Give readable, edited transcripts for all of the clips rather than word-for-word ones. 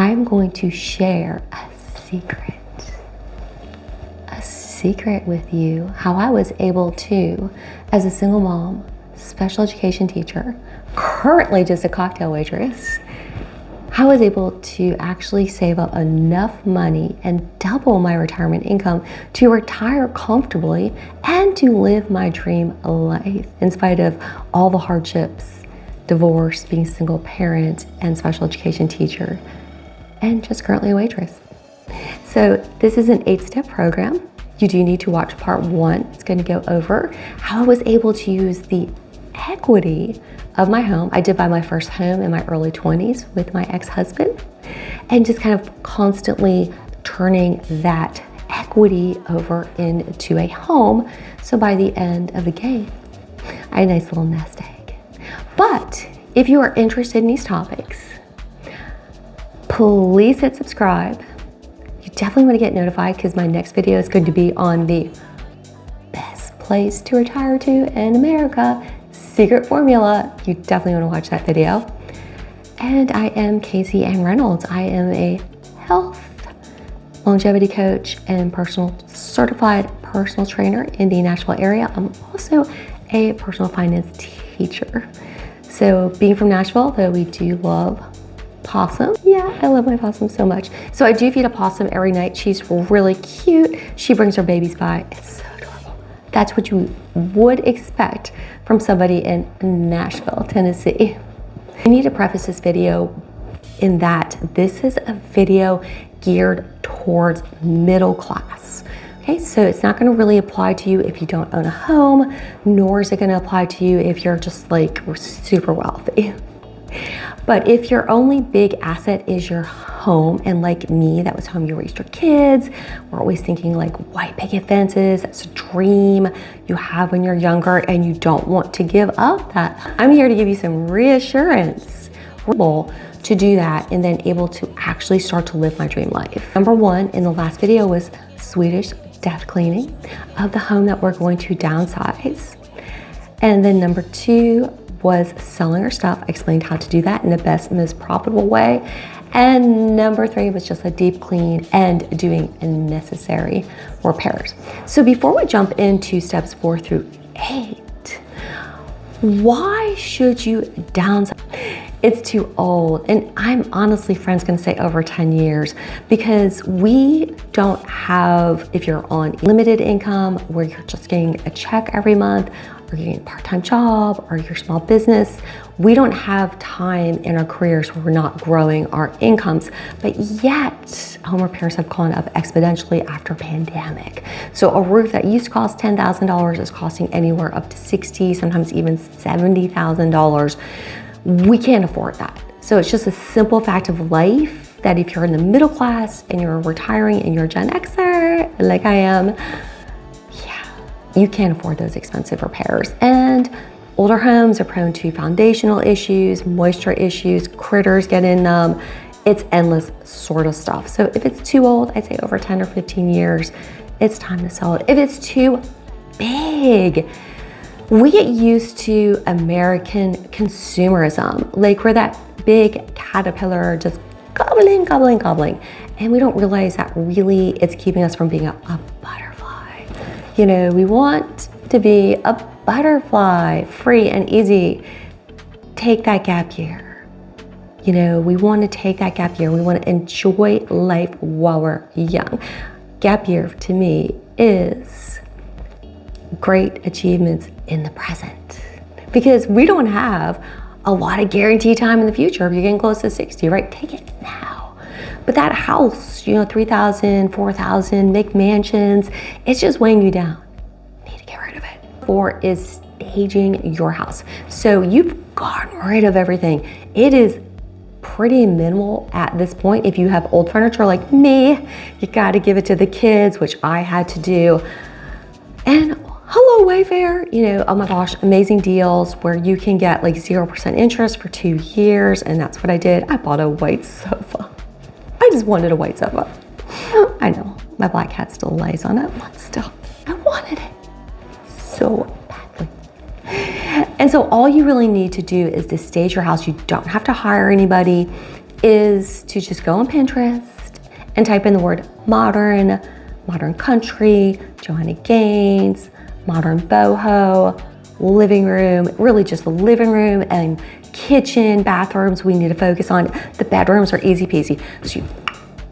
I'm going to share a secret with you, how I was able to, as a single mom, special education teacher, currently just a cocktail waitress, how I was able to actually save up enough money and double my retirement income to retire comfortably and to live my dream life in spite of all the hardships, divorce, being a single parent, and special education teacher, and just currently a waitress. So this is an 8-step program. You do need to watch part 1. It's going to go over how I was able to use the equity of my home. I did buy my first home in my early 20s with my ex-husband, and just kind of constantly turning that equity over into a home. So by the end of the game, I had a nice little nest egg. But if you are interested in these topics, please hit subscribe. You definitely want to get notified because my next video is going to be on the best place to retire to in America, secret formula. You definitely want to watch that video. And I am Casey Ann Reynolds. I am a health, longevity coach, and certified personal trainer in the Nashville area. I'm also a personal finance teacher. So being from Nashville, though we do love possum. Yeah, I love my possum so much. So I do feed a possum every night. She's really cute. She brings her babies by. It's so adorable. That's what you would expect from somebody in Nashville, Tennessee. I need to preface this video in that this is a video geared towards middle class. Okay, so it's not going to really apply to you if you don't own a home, nor is it going to apply to you if you're just like super wealthy. But if your only big asset is your home, and like me, that was home you raised your kids, we're always thinking like white picket fences, that's a dream you have when you're younger and you don't want to give up that. I'm here to give you some reassurance to do that and then able to actually start to live my dream life. Number 1 in the last video was Swedish depth cleaning of the home that we're going to downsize. And then number 2 was selling our stuff. I explained how to do that in the best, most profitable way. And number 3 was just a deep clean and doing necessary repairs. So before we jump into steps 4 through 8, why should you downsize? It's too old. And I'm honestly, friends, gonna say over 10 years, because we don't have, if you're on limited income where you're just getting a check every month, or you're getting a part-time job, or your small business, we don't have time in our careers where we're not growing our incomes. But yet, home repairs have gone up exponentially after pandemic. So a roof that used to cost $10,000 is costing anywhere up to $60,000, sometimes even $70,000. We can't afford that. So it's just a simple fact of life that if you're in the middle class and you're retiring and you're a Gen Xer, like I am, you can't afford those expensive repairs. And older homes are prone to foundational issues, moisture issues, critters get in them. It's endless sort of stuff. So if it's too old, I'd say over 10 or 15 years, it's time to sell it. If it's too big, we get used to American consumerism, like we're that big caterpillar just gobbling, gobbling, gobbling. And we don't realize that really it's keeping us from being a butterfly. You know, we want to be a butterfly, free and easy. Take that gap year. You know, we want to take that gap year. We want to enjoy life while we're young. Gap year to me is great achievements in the present, because we don't have a lot of guaranteed time in the future. If you're getting close to 60, right? Take it now. But that house, you know, 3,000, 4,000, make mansions, it's just weighing you down. You need to get rid of it. 4 is staging your house. So you've gotten rid of everything. It is pretty minimal at this point. If you have old furniture like me, you got to give it to the kids, which I had to do. And hello Wayfair, you know, oh my gosh, amazing deals where you can get like 0% interest for 2 years. And that's what I did. I bought a white sofa. I just wanted a white sofa. I know, my black cat still lays on it, but still, I wanted it so badly. And so all you really need to do is to stage your house. You don't have to hire anybody. is to just go on Pinterest and type in the word modern, modern country, Joanna Gaines, modern boho, living room, really just the living room and kitchen, bathrooms we need to focus on. The bedrooms are easy peasy. So you,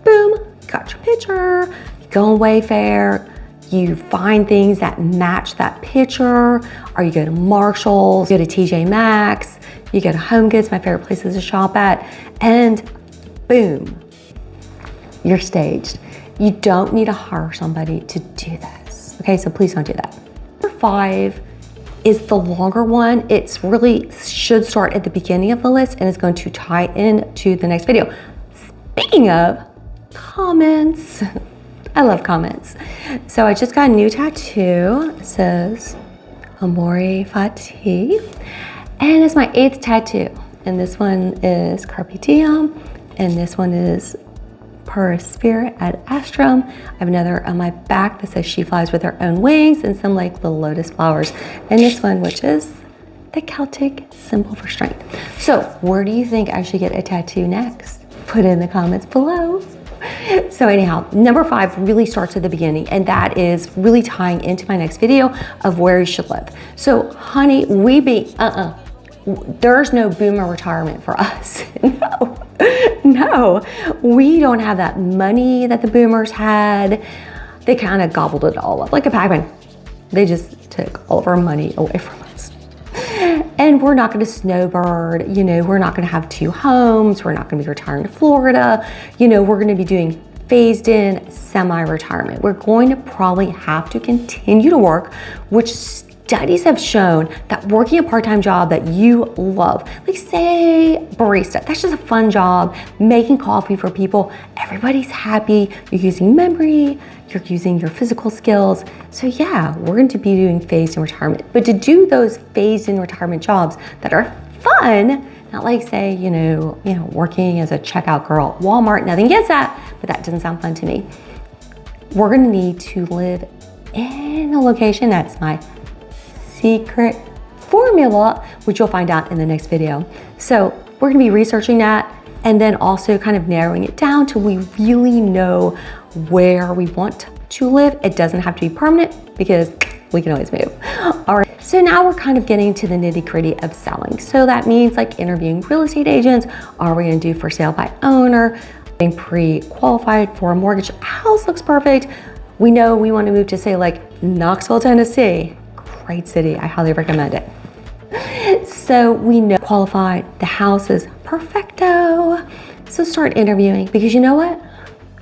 boom, got your picture, you go on Wayfair, you find things that match that picture, or you go to Marshall's, you go to TJ Maxx, you go to Home Goods, my favorite places to shop at, and boom, you're staged. You don't need to hire somebody to do this. Okay, so please don't do that. Number 5 is the longer one. It's really should start at the beginning of the list and it's going to tie into the next video. Speaking of comments, I love comments. So I just got a new tattoo. It says Amore Fati, and it's my 8th tattoo. And this one is Carpe Diem, and this one is Per Spirit ad Astrum. I have another on my back that says she flies with her own wings, and some like little lotus flowers. And this one, which is the Celtic symbol for strength. So where do you think I should get a tattoo next? Put it in the comments below. So anyhow, number 5 really starts at the beginning, and that is really tying into my next video of where you should live. So honey, there's no boomer retirement for us. No, we don't have that money that the boomers had. They kind of gobbled it all up like a Pac-Man. They just took all of our money away from us. And we're not going to snowbird, you know, we're not going to have 2 homes. We're not going to be retiring to Florida. You know, we're going to be doing phased in semi-retirement. We're going to probably have to continue to work, which studies have shown that working a part-time job that you love, like say barista, that's just a fun job, making coffee for people, everybody's happy, you're using memory, you're using your physical skills. So yeah, we're going to be doing phased in retirement. But to do those phased in retirement jobs that are fun, not like say, you know, working as a checkout girl at Walmart, nothing against that, but that doesn't sound fun to me. We're going to need to live in a location that's my secret formula, which you'll find out in the next video. So we're going to be researching that and then also kind of narrowing it down till we really know where we want to live. It doesn't have to be permanent because we can always move. All right, so now we're kind of getting to the nitty-gritty of selling. So that means like interviewing real estate agents. Are we going to do for sale by owner? Being pre-qualified for a mortgage. House looks perfect. We know we want to move to say like Knoxville, Tennessee. Great city, I highly recommend it. So we know qualified, the house is perfecto. So start interviewing, because you know what?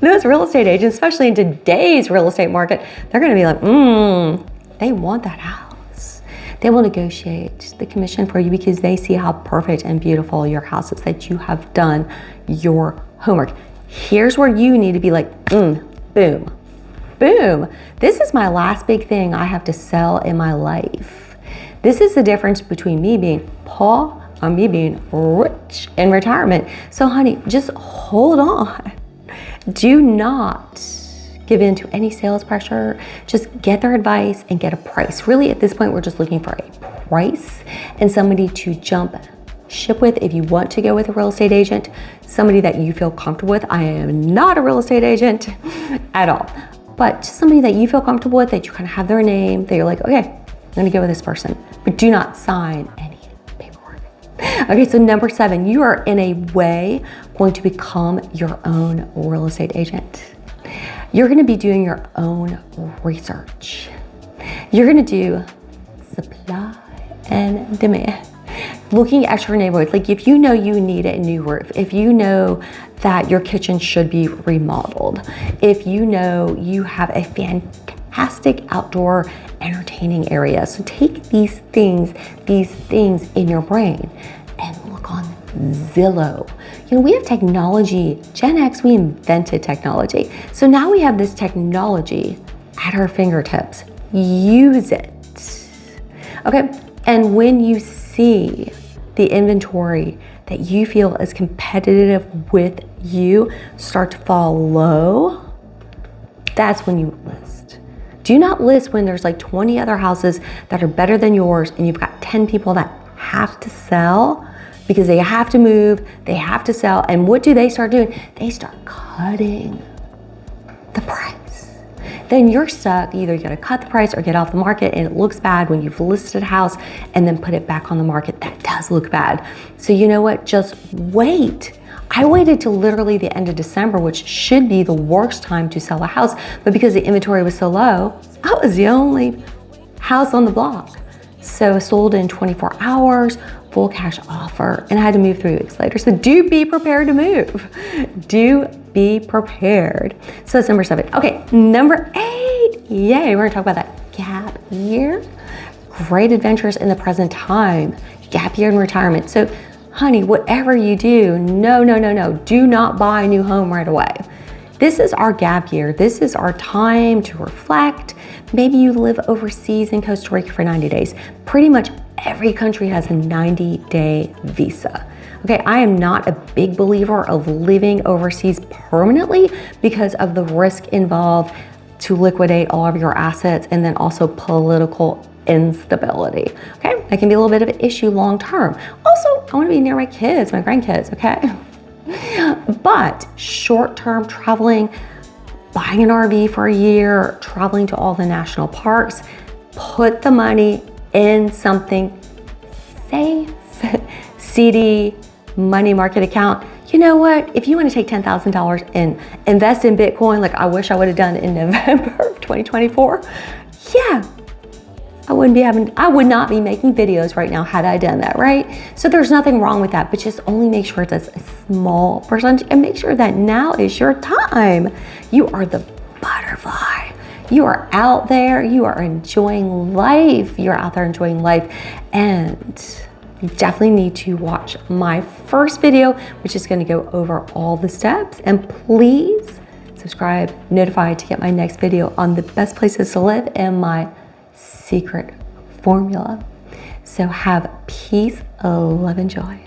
Those real estate agents, especially in today's real estate market, they're gonna be like, they want that house. They will negotiate the commission for you because they see how perfect and beautiful your house is, that you have done your homework. Here's where you need to be like, boom. Boom. This is my last big thing I have to sell in my life. This is the difference between me being poor and me being rich in retirement. So honey, just hold on. Do not give in to any sales pressure. Just get their advice and get a price. Really, at this point, we're just looking for a price and somebody to jump ship with if you want to go with a real estate agent, somebody that you feel comfortable with. I am not a real estate agent at all. But just somebody that you feel comfortable with, that you kind of have their name, that you're like, okay, I'm gonna go with this person, but do not sign any paperwork. Okay, so number 7, you are in a way going to become your own real estate agent. You're gonna be doing your own research. You're gonna do supply and demand. Looking at your neighborhood, like if you know you need a new roof, if you know that your kitchen should be remodeled, if you know you have a fantastic outdoor entertaining area. So take these things in your brain and look on Zillow. You know, we have technology. Gen X, we invented technology. So now we have this technology at our fingertips. Use it. Okay, and when you see the inventory that you feel is competitive with you start to fall low, that's when you list. Do not list when there's like 20 other houses that are better than yours and you've got 10 people that have to sell. because they have to move, they have to sell. And what do they start doing? They start cutting the price. Then you're stuck. Either you gotta cut the price or get off the market, and it looks bad when you've listed a house and then put it back on the market. That does look bad. So you know what? Just wait. I waited till literally the end of December, which should be the worst time to sell a house, but because the inventory was so low, I was the only house on the block. So I sold in 24 hours, full cash offer, and I had to move 3 weeks later. So do be prepared to move. Do be prepared. So that's number 7. Okay, number 8. Yay, we're gonna talk about that gap year. Great adventures in the present time. Gap year and retirement. So honey, whatever you do, no, do not buy a new home right away. This is our gap year. This is our time to reflect. Maybe you live overseas in Costa Rica for 90 days. Pretty much every country has a 90-day visa. Okay, I am not a big believer of living overseas permanently because of the risk involved to liquidate all of your assets and then also political instability. Okay, that can be a little bit of an issue long term. Also, I want to be near my kids, my grandkids, okay? But short-term traveling, buying an RV for a year, traveling to all the national parks, put the money in something safe, CD, money market account. You know what? If you want to take $10,000 and invest in Bitcoin, like I wish I would have done in November of 2024, yeah, I would not be making videos right now had I done that, right? So there's nothing wrong with that, but just only make sure it's a small percentage and make sure that now is your time. You are the butterfly. You are out there, you are enjoying life. You're out there enjoying life, and you definitely need to watch my first video, which is going to go over all the steps. And please subscribe, notified to get my next video on the best places to live and my secret formula. So have peace, love, and joy.